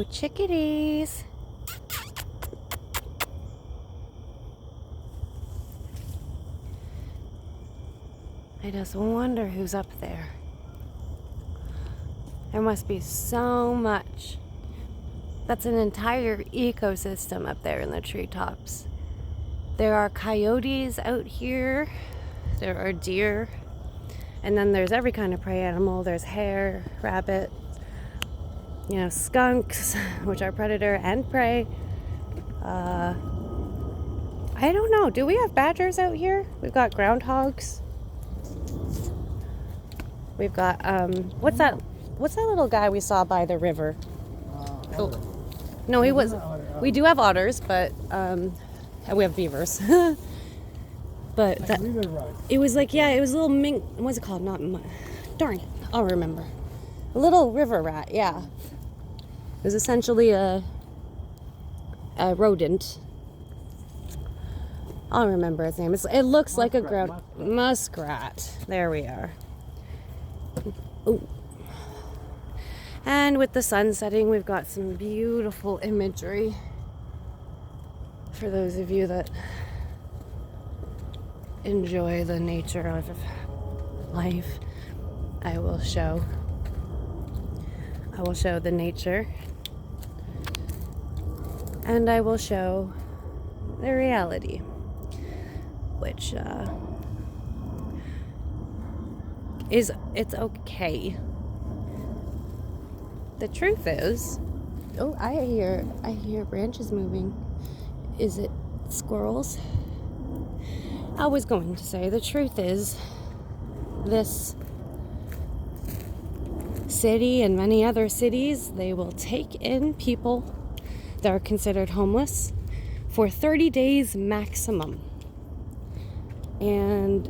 Chickadees. I just wonder who's up there. There must be so much. That's an entire ecosystem up there in the treetops. There are coyotes out here. There are deer. And then there's every kind of prey animal. There's hare, rabbit, skunks, which are predator and prey. I don't know. Do we have badgers out here? We've got groundhogs. We've got what's that little guy we saw by the river? No, he was. We do have otters, but and we have beavers. But it was like, yeah, it was a little mink. What's it called? Darn it, I'll remember. A little river rat. Yeah, it was essentially a rodent. I'll remember its name. It looks like a muskrat. There we are. Ooh. And with the sun setting, we've got some beautiful imagery for those of you that enjoy the nature of life. I will show the nature, and I will show the reality, which it's okay. The truth is, I hear branches moving. Is it squirrels? I was going to say, the truth is, this city and many other cities, they will take in people that are considered homeless for 30 days maximum, and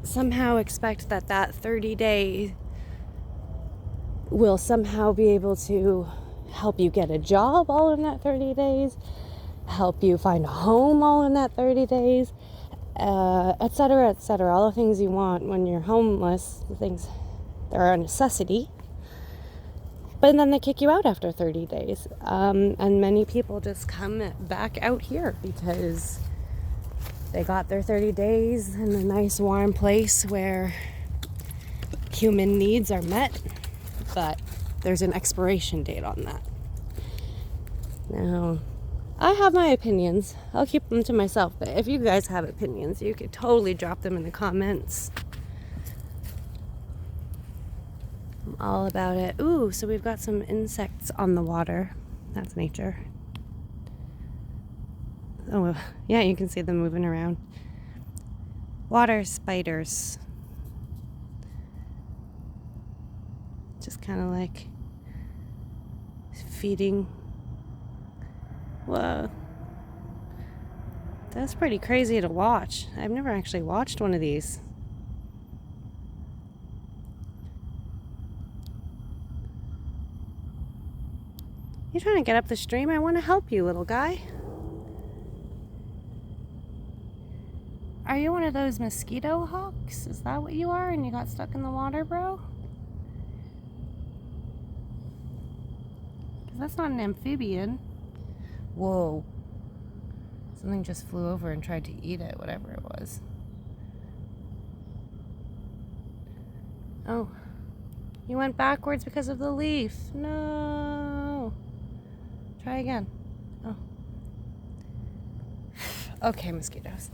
somehow expect that 30 days will somehow be able to help you get a job all in that 30 days, help you find a home all in that 30 days, etc., etc. All the things you want when you're homeless, the things that are a necessity. But then they kick you out after 30 days. And many people just come back out here because they got their 30 days in a nice warm place where human needs are met, but there's an expiration date on that. Now, I have my opinions. I'll keep them to myself, but if you guys have opinions, you could totally drop them in the comments. I'm all about it. Ooh, so we've got some insects on the water. That's nature. Oh, yeah, you can see them moving around. Water spiders. Just kind of like feeding. Whoa. That's pretty crazy to watch. I've never actually watched one of these. You trying to get up the stream? I want to help you, little guy. Are you one of those mosquito hawks? Is that what you are and you got stuck in the water, bro? Because that's not an amphibian. Whoa. Something just flew over and tried to eat it, whatever it was. Oh. You went backwards because of the leaf. No. Try again. Oh. Okay, mosquitoes.